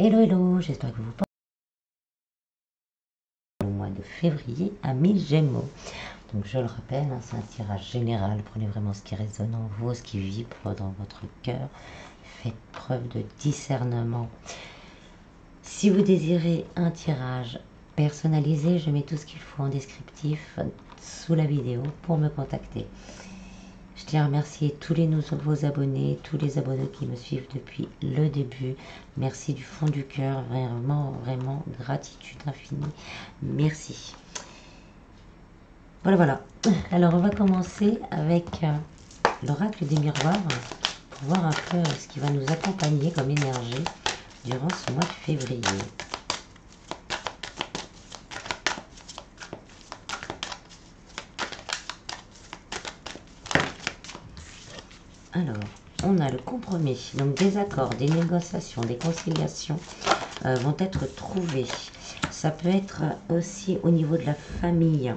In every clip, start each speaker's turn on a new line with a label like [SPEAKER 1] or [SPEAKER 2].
[SPEAKER 1] Hello hello, j'espère que vous portez au mois de février à mi-Gémeaux. Donc je le rappelle, c'est un tirage général, prenez vraiment ce qui résonne en vous, ce qui vibre dans votre cœur. Faites preuve de discernement. Si vous désirez un tirage personnalisé, je mets tout ce qu'il faut en descriptif sous la vidéo pour me contacter. Je tiens à remercier tous les nouveaux abonnés, tous les abonnés qui me suivent depuis le début. Merci du fond du cœur, vraiment, vraiment, gratitude infinie. Merci. Voilà. Alors, on va commencer avec l'oracle des miroirs pour voir un peu ce qui va nous accompagner comme énergie durant ce mois de février. Alors, on a le compromis, donc des accords, des négociations, des conciliations vont être trouvés. Ça peut être aussi au niveau de la famille.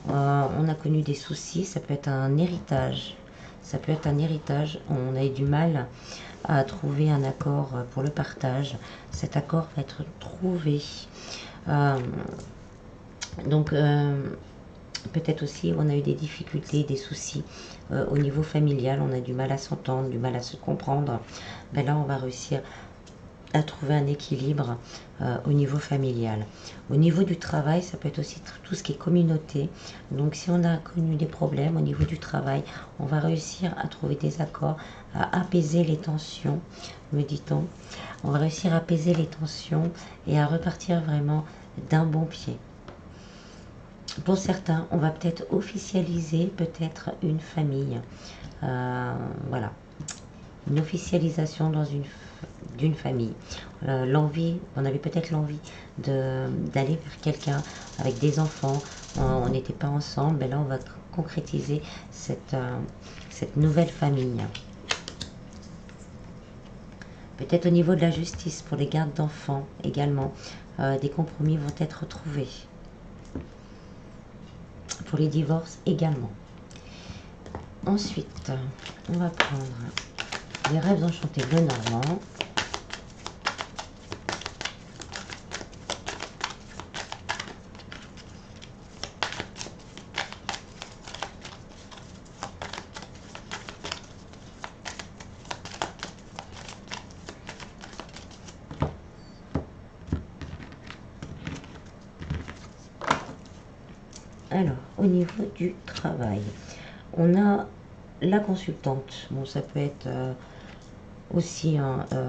[SPEAKER 1] On a connu des soucis, ça peut être un héritage. Ça peut être un héritage, on a eu du mal à trouver un accord pour le partage. Cet accord va être trouvé. Donc, peut-être aussi on a eu des difficultés, des soucis au niveau familial, on a du mal à s'entendre, du mal à se comprendre. Ben là, on va réussir à trouver un équilibre au niveau familial. Au niveau du travail, ça peut être aussi tout ce qui est communauté. Donc si on a connu des problèmes au niveau du travail, on va réussir à trouver des accords, à apaiser les tensions, me dit-on. On va réussir à apaiser les tensions et à repartir vraiment d'un bon pied. Pour certains, on va peut-être officialiser peut-être une famille. Voilà, une officialisation dans d'une famille. L'envie, on avait peut-être l'envie d'aller vers quelqu'un avec des enfants. On n'était pas ensemble, mais là on va concrétiser cette nouvelle famille. Peut-être au niveau de la justice pour les gardes d'enfants également, des compromis vont être trouvés. Pour les divorces également. Ensuite, on va prendre les rêves enchantés de Normand. Alors, au niveau du travail, on a la consultante. Bon, ça peut être aussi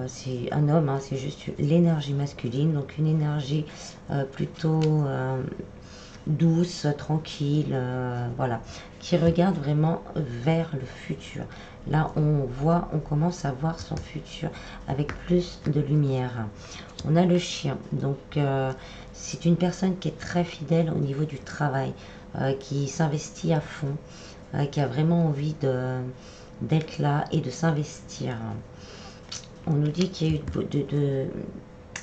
[SPEAKER 1] c'est un homme, c'est juste l'énergie masculine, donc une énergie plutôt douce, tranquille, voilà, qui regarde vraiment vers le futur. Là, on commence à voir son futur avec plus de lumière. On a le chien, donc c'est une personne qui est très fidèle au niveau du travail, qui s'investit à fond, qui a vraiment envie d'être là et de s'investir. On nous dit qu'il y a eu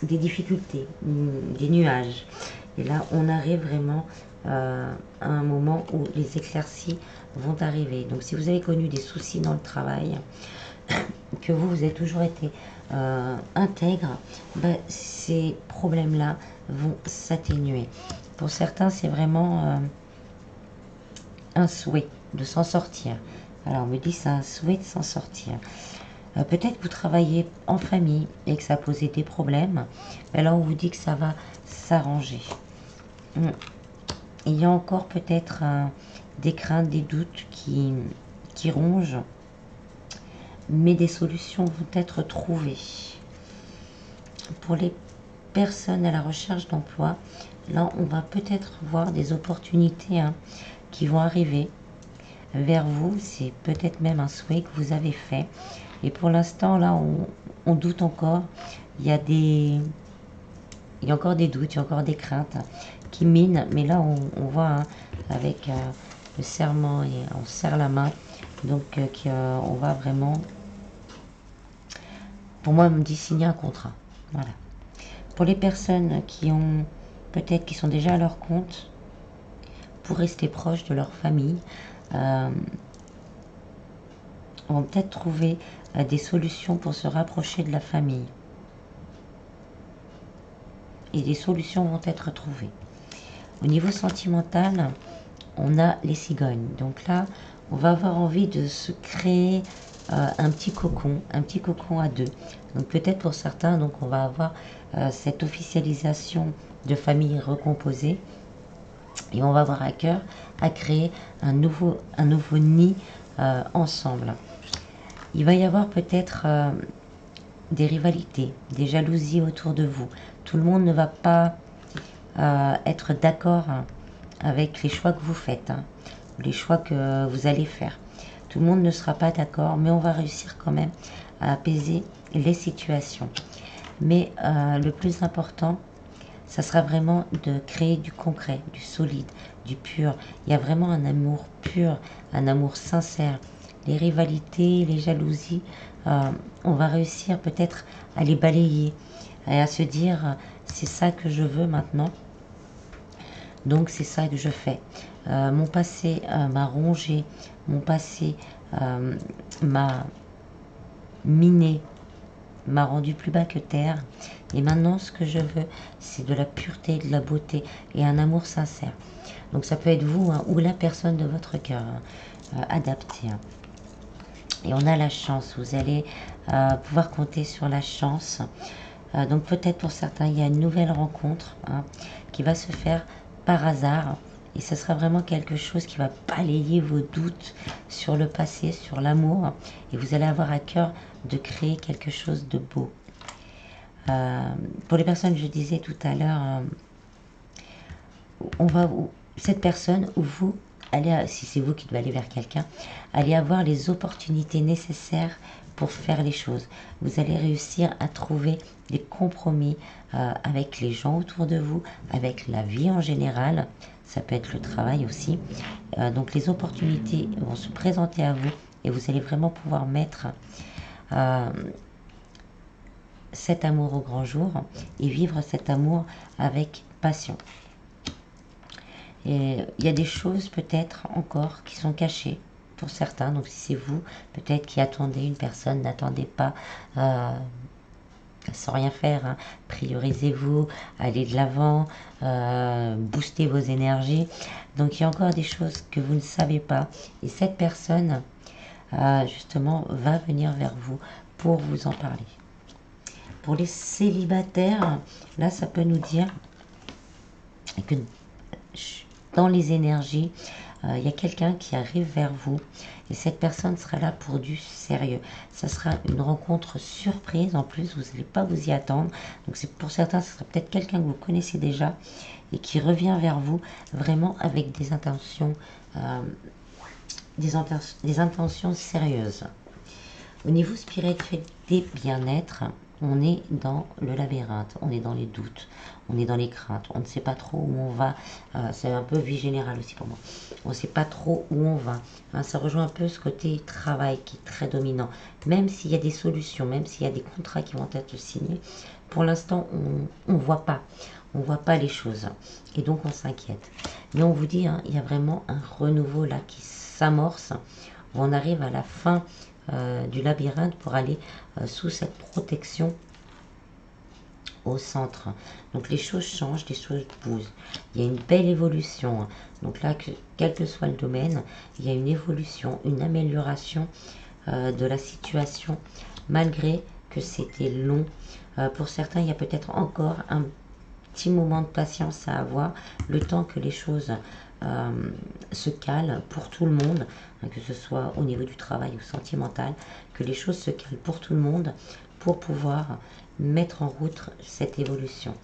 [SPEAKER 1] des difficultés, des nuages. Et là, on arrive vraiment à un moment où les éclaircies vont arriver. Donc, si vous avez connu des soucis dans le travail, que vous avez toujours été intègre, ces problèmes-là vont s'atténuer. Pour certains, c'est vraiment un souhait de s'en sortir. Alors, on me dit c'est un souhait de s'en sortir. Peut-être que vous travaillez en famille et que ça a posé des problèmes. Mais là, on vous dit que ça va s'arranger. Il y a encore peut-être des craintes, des doutes qui rongent. Mais des solutions vont être trouvées. Pour les personnes à la recherche d'emploi, là, on va peut-être voir des opportunités qui vont arriver vers vous. C'est peut-être même un souhait que vous avez fait. Et pour l'instant, là, on doute encore. Il y a encore des doutes, il y a encore des craintes qui minent. Mais là, on voit avec le serment et on serre la main. Donc, on va vraiment, pour moi, me dit signer un contrat. Voilà. Pour les personnes qui sont déjà à leur compte, pour rester proches de leur famille, on va peut-être trouver des solutions pour se rapprocher de la famille. et des solutions vont être trouvées. Au niveau sentimental, on a les cigognes. Donc là, on va avoir envie de se créer un petit cocon à deux. Donc peut-être pour certains, donc on va avoir cette officialisation de famille recomposée et on va avoir à cœur à créer un nouveau nid ensemble. Il va y avoir peut-être des rivalités, des jalousies autour de vous. Tout le monde ne va pas être d'accord avec les choix que vous faites, les choix que vous allez faire. Tout le monde ne sera pas d'accord, mais on va réussir quand même à apaiser les situations. Mais le plus important, ça sera vraiment de créer du concret, du solide, du pur. Il y a vraiment un amour pur, un amour sincère. Les rivalités, les jalousies, on va réussir peut-être à les balayer et à se dire c'est ça que je veux maintenant, donc c'est ça que je fais. Mon passé m'a rongé, mon passé m'a miné, m'a rendu plus bas que terre. Et maintenant, ce que je veux, c'est de la pureté, de la beauté et un amour sincère. Donc ça peut être vous ou la personne de votre cœur adaptée. Et on a la chance, vous allez pouvoir compter sur la chance. Donc peut-être pour certains, il y a une nouvelle rencontre qui va se faire par hasard. Et ce sera vraiment quelque chose qui va balayer vos doutes sur le passé, sur l'amour. Et vous allez avoir à cœur de créer quelque chose de beau. Pour les personnes, je disais tout à l'heure, cette personne ou vous, si c'est vous qui devez aller vers quelqu'un, allez avoir les opportunités nécessaires pour faire les choses. Vous allez réussir à trouver des compromis avec les gens autour de vous, avec la vie en général. Ça peut être le travail aussi. Donc les opportunités vont se présenter à vous et vous allez vraiment pouvoir mettre cet amour au grand jour et vivre cet amour avec passion. Et il y a des choses peut-être encore qui sont cachées pour certains. Donc si c'est vous, peut-être qui attendez une personne, n'attendez pas sans rien faire. Priorisez-vous, allez de l'avant, boostez vos énergies. Donc il y a encore des choses que vous ne savez pas. Et cette personne, justement, va venir vers vous pour vous en parler. Pour les célibataires, là, ça peut nous dire que dans les énergies, il y a quelqu'un qui arrive vers vous et cette personne sera là pour du sérieux. Ça sera une rencontre surprise en plus, vous n'allez pas vous y attendre. Donc c'est pour certains, ce sera peut-être quelqu'un que vous connaissez déjà et qui revient vers vous vraiment avec des intentions, des intentions sérieuses. Au niveau spiritualité, bien-être, on est dans le labyrinthe, on est dans les doutes, on est dans les craintes, on ne sait pas trop où on va. C'est un peu vie générale aussi pour moi. On ne sait pas trop où on va. Ça rejoint un peu ce côté travail qui est très dominant. Même s'il y a des solutions, même s'il y a des contrats qui vont être signés, pour l'instant, on ne voit pas. On ne voit pas les choses. Et donc, on s'inquiète. Mais on vous dit, il y a vraiment un renouveau là qui s'amorce. On arrive à la fin du labyrinthe pour aller sous cette protection au centre. Donc les choses changent, les choses bougent. Il y a une belle évolution. Donc là, quel que soit le domaine, il y a une évolution, une amélioration de la situation, malgré que c'était long. Pour certains, il y a peut-être encore un petit moment de patience à avoir, le temps que les choses se calent pour tout le monde, que ce soit au niveau du travail ou sentimental, que les choses se calent pour tout le monde pour pouvoir mettre en route cette évolution.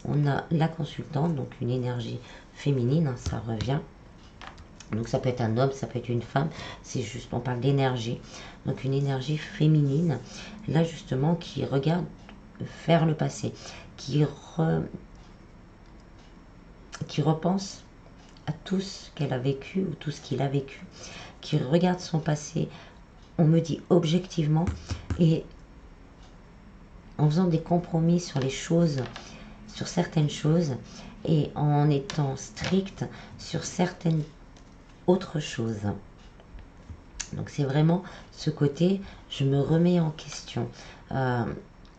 [SPEAKER 1] On a la consultante, donc une énergie féminine, ça revient. Donc ça peut être un homme, ça peut être une femme, c'est juste, on parle d'énergie. Donc une énergie féminine, là justement, qui regarde vers le passé, qui repense à tout ce qu'elle a vécu ou tout ce qu'il a vécu, qui regarde son passé, on me dit objectivement, et en faisant des compromis sur les choses, sur certaines choses, et en étant strict sur certaines autres choses. Donc c'est vraiment ce côté, je me remets en question.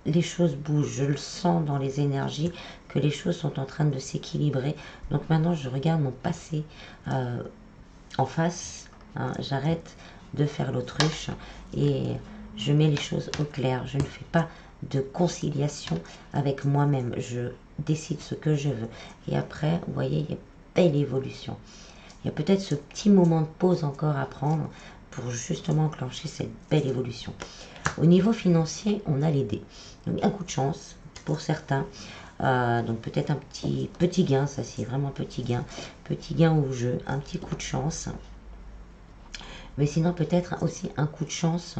[SPEAKER 1] les choses bougent, je le sens dans les énergies, que les choses sont en train de s'équilibrer. Donc maintenant, je regarde mon passé en face, hein, j'arrête de faire l'autruche et je mets les choses au clair. Je ne fais pas de conciliation avec moi-même, je décide ce que je veux. Et après, vous voyez, il y a belle évolution. Il y a peut-être ce petit moment de pause encore à prendre pour justement enclencher cette belle évolution. Au niveau financier, on a les dés. Donc un coup de chance pour certains. Donc peut-être un petit gain, ça c'est vraiment petit gain au jeu, un petit coup de chance. Mais sinon peut-être aussi un coup de chance,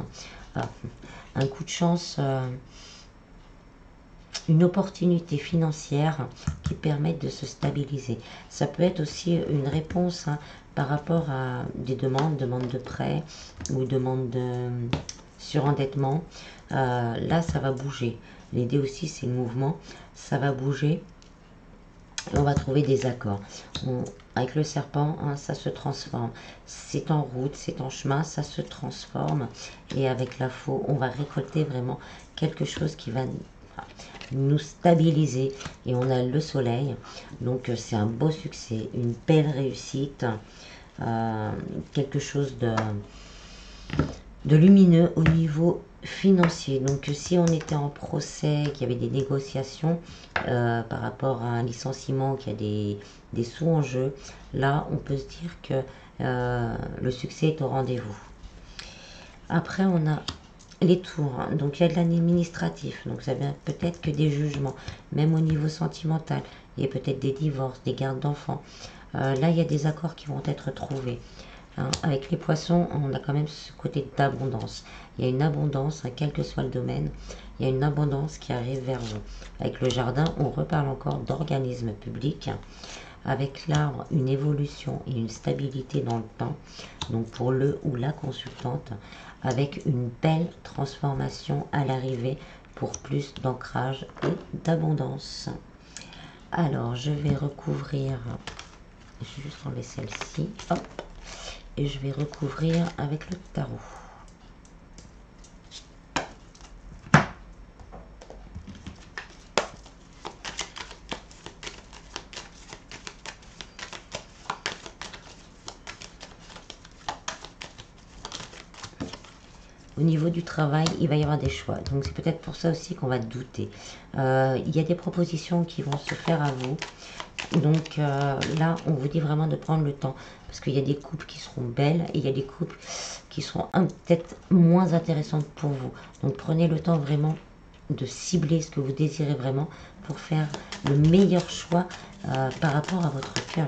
[SPEAKER 1] une opportunité financière qui permette de se stabiliser. Ça peut être aussi une réponse par rapport à des demandes de prêt ou demandes de surendettement. Là, ça va bouger. L'idée aussi, c'est le mouvement. Ça va bouger. Et on va trouver des accords. Avec le serpent, ça se transforme. C'est en route, c'est en chemin, ça se transforme. Et avec la faux, on va récolter vraiment quelque chose qui va nous stabiliser. Et on a le soleil. Donc, c'est un beau succès, une belle réussite. Quelque chose de lumineux au niveau financier. Donc si on était en procès, qu'il y avait des négociations par rapport à un licenciement, qu'il y a des sous en jeu, là on peut se dire que le succès est au rendez-vous. Après on a les tours, donc il y a de l'administratif, donc ça vient peut-être que des jugements, même au niveau sentimental, il y a peut-être des divorces, des gardes d'enfants. Là il y a des accords qui vont être trouvés. Avec les poissons, on a quand même ce côté d'abondance. Il y a une abondance, quel que soit le domaine, il y a une abondance qui arrive vers vous. Avec le jardin, on reparle encore d'organisme public. Avec l'arbre, une évolution et une stabilité dans le temps. Donc pour le ou la consultante, avec une belle transformation à l'arrivée pour plus d'ancrage et d'abondance. Alors, je vais recouvrir, je vais juste enlever celle-ci, hop. Et je vais recouvrir avec le tarot. Au niveau du travail, il va y avoir des choix. Donc c'est peut-être pour ça aussi qu'on va douter. Il y a des propositions qui vont se faire à vous. Donc là, on vous dit vraiment de prendre le temps. Parce qu'il y a des couples qui seront belles et il y a des couples qui seront peut-être moins intéressantes pour vous. Donc prenez le temps vraiment de cibler ce que vous désirez vraiment pour faire le meilleur choix par rapport à votre cœur.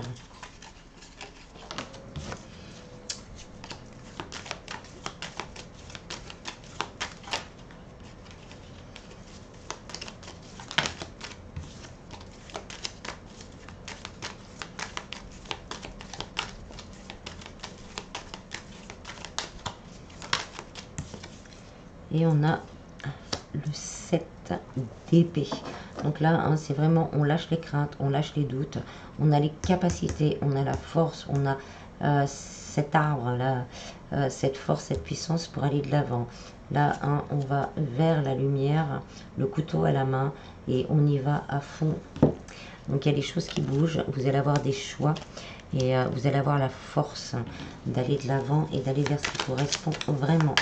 [SPEAKER 1] Et on a le 7 d'épée. Donc là, c'est vraiment, on lâche les craintes, on lâche les doutes, on a les capacités, on a la force, on a cet arbre-là, cette force, cette puissance pour aller de l'avant. Là, on va vers la lumière, le couteau à la main, et on y va à fond. Donc il y a des choses qui bougent, vous allez avoir des choix, et vous allez avoir la force d'aller de l'avant et d'aller vers ce qui correspond vraiment.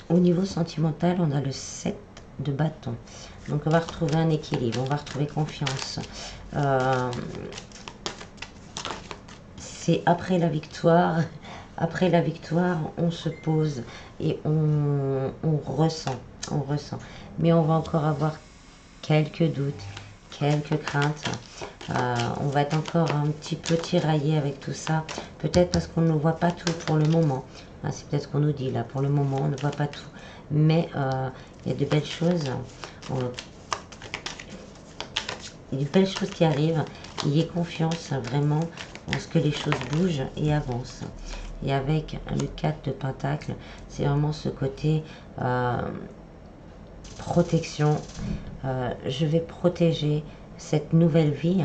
[SPEAKER 1] Au niveau sentimental, on a le 7 de bâton. Donc on va retrouver un équilibre, on va retrouver confiance. C'est après la victoire. Après la victoire, on se pose et on ressent. On ressent. Mais on va encore avoir quelques doutes, quelques craintes. On va être encore un petit peu tiraillé avec tout ça. Peut-être parce qu'on ne voit pas tout pour le moment. C'est peut-être ce qu'on nous dit là. Pour le moment, on ne voit pas tout. Mais il y a de belles choses. une belle chose qui arrive. Ayez confiance vraiment en ce que les choses bougent et avancent. Et avec le 4 de Pentacle, c'est vraiment ce côté protection. Je vais protéger cette nouvelle vie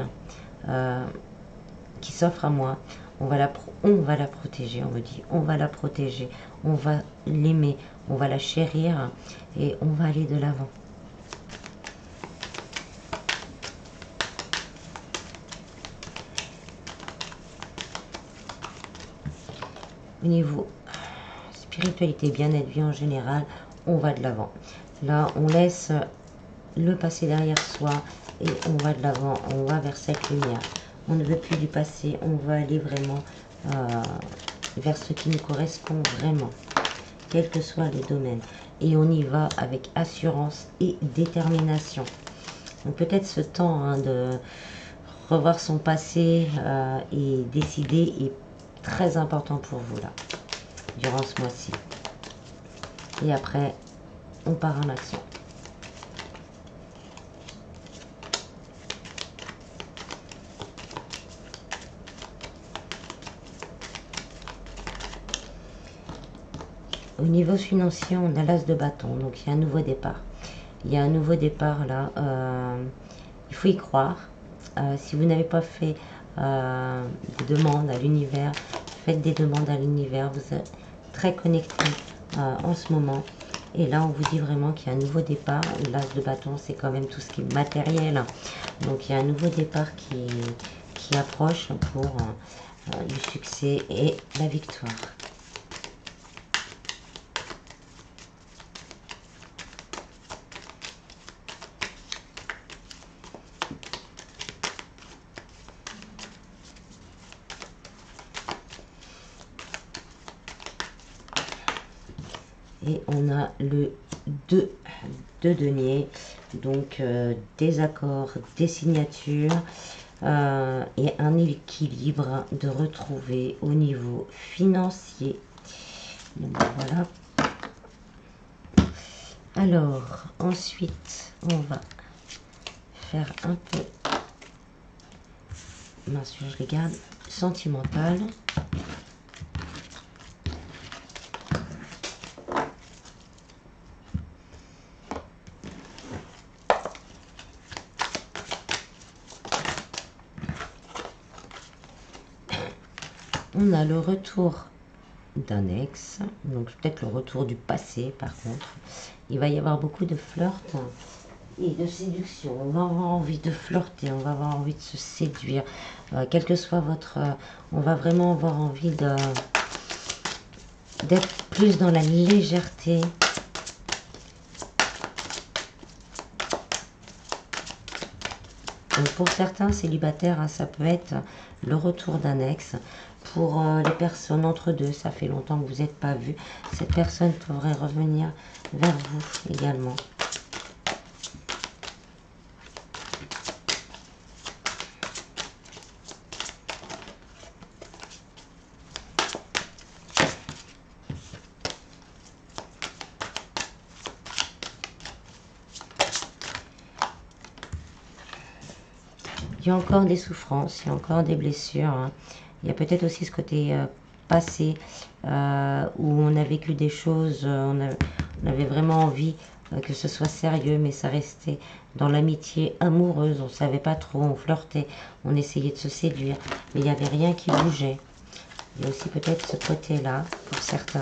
[SPEAKER 1] qui s'offre à moi. On va la protéger, on me dit. On va la protéger, on va l'aimer, on va la chérir et on va aller de l'avant. Au niveau spiritualité, bien-être, vie en général, on va de l'avant. Là, on laisse le passé derrière soi et on va de l'avant, on va vers cette lumière. On ne veut plus du passé, on va aller vraiment vers ce qui nous correspond vraiment, quel que soit le domaine. Et on y va avec assurance et détermination. Donc peut-être ce temps de revoir son passé et décider est très important pour vous là, durant ce mois-ci. Et après, on part en action. Au niveau financier, on a l'as de bâton, donc il y a un nouveau départ. Il y a un nouveau départ là, il faut y croire. Si vous n'avez pas fait des demandes à l'univers, faites des demandes à l'univers, vous êtes très connecté en ce moment. Et là, on vous dit vraiment qu'il y a un nouveau départ. L'as de bâton, c'est quand même tout ce qui est matériel. Donc, il y a un nouveau départ qui approche pour du succès et la victoire. Et on a le 2 de denier, donc des accords, des signatures et un équilibre de retrouver au niveau financier. Donc, voilà. Alors, ensuite, on va faire un peu, mince, je regarde, sentimental. On a le retour d'un ex, donc peut-être le retour du passé par contre. Il va y avoir beaucoup de flirt et de séduction. On va avoir envie de flirter, on va avoir envie de se séduire. Quel que soit votre... on va vraiment avoir envie d'être plus dans la légèreté. Donc pour certains célibataires, ça peut être le retour d'un ex. Pour les personnes entre deux, ça fait longtemps que vous n'êtes pas vus. Cette personne pourrait revenir vers vous également. Il y a encore des souffrances, il y a encore des blessures. Il y a peut-être aussi ce côté passé où on a vécu des choses, on avait vraiment envie que ce soit sérieux, mais ça restait dans l'amitié amoureuse. On ne savait pas trop, on flirtait, on essayait de se séduire, mais il n'y avait rien qui bougeait. Il y a aussi peut-être ce côté-là pour certains.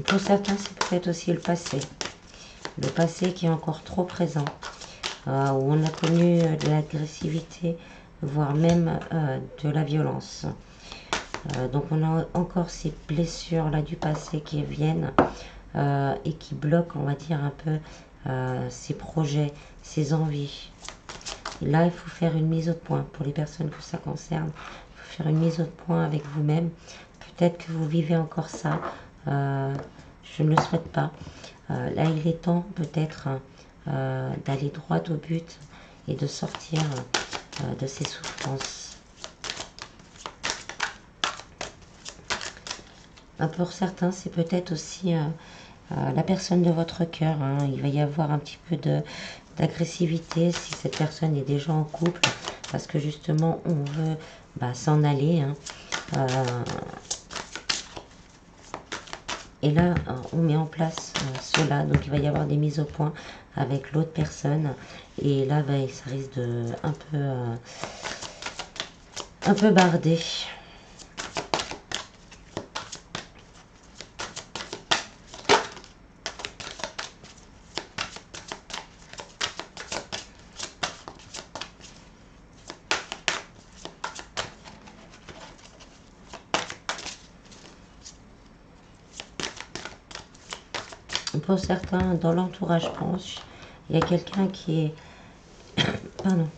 [SPEAKER 1] Pour certains, c'est peut-être aussi le passé. Le passé qui est encore trop présent, où on a connu de l'agressivité, voire même de la violence. Donc on a encore ces blessures-là du passé qui viennent et qui bloque, on va dire, un peu ses projets, ses envies. Et là, il faut faire une mise au point. Pour les personnes que ça concerne, il faut faire une mise au point avec vous-même. Peut-être que vous vivez encore ça. Je ne le souhaite pas. Là, il est temps peut-être d'aller droit au but et de sortir de ces souffrances. Pour certains, c'est peut-être aussi la personne de votre cœur. Hein. Il va y avoir un petit peu d'agressivité si cette personne est déjà en couple, parce que justement, on veut s'en aller. Hein. Et là, on met en place cela. Donc, il va y avoir des mises au point avec l'autre personne. Et là, ça risque de un peu barder. Pour certains, dans l'entourage proche, il y a quelqu'un qui est... Pardon.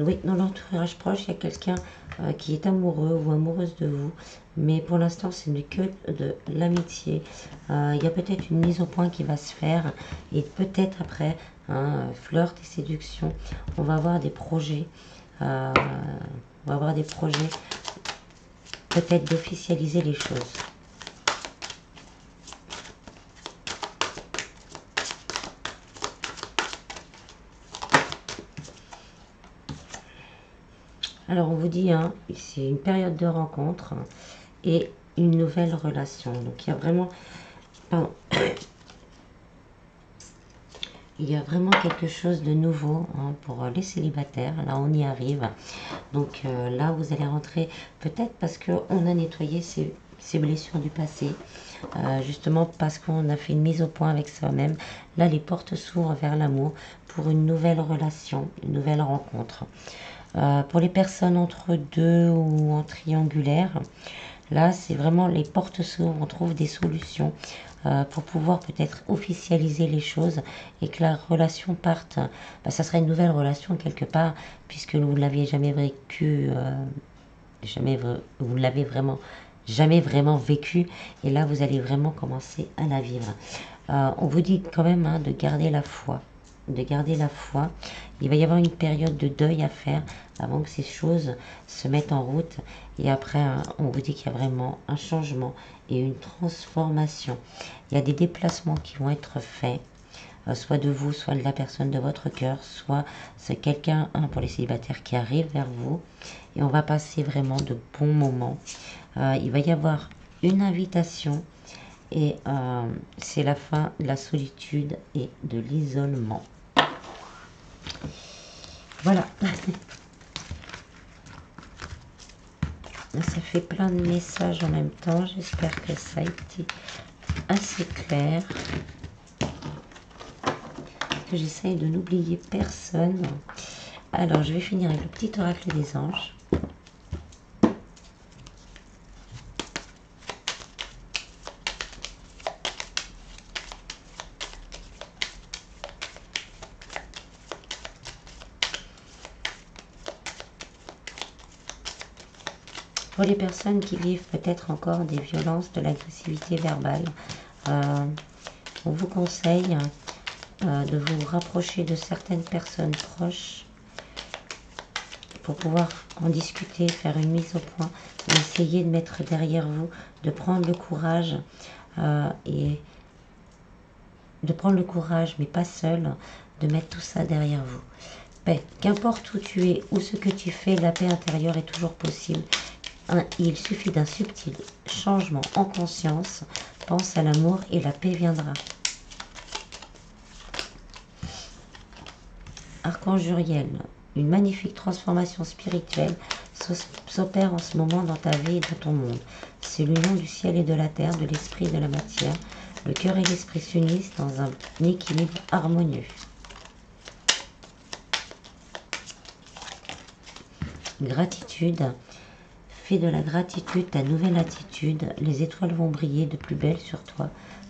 [SPEAKER 1] Oui, dans l'entourage proche, il y a quelqu'un qui est amoureux ou amoureuse de vous. Mais pour l'instant, ce n'est que de l'amitié. Il y a peut-être une mise au point qui va se faire. Et peut-être après, flirt et séduction, on va avoir des projets. Peut-être d'officialiser les choses. Alors, on vous dit, hein, c'est une période de rencontre et une nouvelle relation. Donc, il y a vraiment... Pardon. Il y a vraiment quelque chose de nouveau pour les célibataires. Là, on y arrive. Donc, là, vous allez rentrer peut-être parce qu'on a nettoyé ces blessures du passé. Justement parce qu'on a fait une mise au point avec soi-même. Là, les portes s'ouvrent vers l'amour pour une nouvelle relation, une nouvelle rencontre. Pour les personnes entre deux ou en triangulaire, là, c'est vraiment les portes s'ouvrent, on trouve des solutions pour pouvoir peut-être officialiser les choses et que la relation parte. Ça sera une nouvelle relation quelque part, puisque vous ne l'aviez jamais vécu, vous ne l'avez vraiment jamais vraiment vécu, et là, vous allez vraiment commencer à la vivre. On vous dit quand même de garder la foi. De garder la foi. Il va y avoir une période de deuil à faire avant que ces choses se mettent en route. Et après, on vous dit qu'il y a vraiment un changement et une transformation. Il y a des déplacements qui vont être faits, soit de vous, soit de la personne de votre cœur, soit c'est quelqu'un, pour les célibataires, qui arrive vers vous. Et on va passer vraiment de bons moments. Il va y avoir une invitation. Et c'est la fin de la solitude et de l'isolement. Voilà. Ça fait plein de messages en même temps. J'espère que ça a été assez clair. Que j'essaye de n'oublier personne. Alors, je vais finir avec le petit oracle des anges. Pour les personnes qui vivent peut-être encore des violences, de l'agressivité verbale, on vous conseille de vous rapprocher de certaines personnes proches pour pouvoir en discuter, faire une mise au point, essayer de mettre derrière vous, de prendre le courage mais pas seul, de mettre tout ça derrière vous. Qu'importe où tu es, ou ce que tu fais, la paix intérieure est toujours possible. Il suffit d'un subtil changement en conscience. Pense à l'amour et la paix viendra. Archange Uriel, une magnifique transformation spirituelle s'opère en ce moment dans ta vie et dans ton monde. C'est l'union du ciel et de la terre, de l'esprit et de la matière. Le cœur et l'esprit s'unissent dans un équilibre harmonieux. Gratitude. Fais de la gratitude ta nouvelle attitude. Les étoiles vont briller de plus belle sur toi.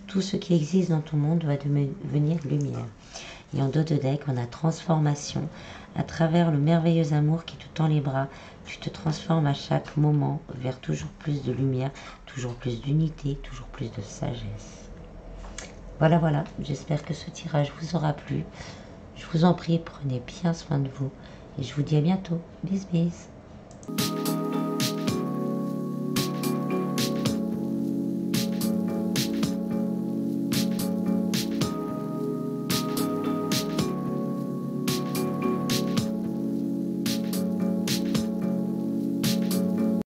[SPEAKER 1] tout ce qui existe dans ton monde va devenir lumière. Et en dos de deck, on a transformation. À travers le merveilleux amour qui te tend les bras, tu te transformes à chaque moment vers toujours plus de lumière, toujours plus d'unité, toujours plus de sagesse. Voilà, voilà, j'espère que ce tirage vous aura plu. Je vous en prie, prenez bien soin de vous et je vous dis à bientôt. Bis bis.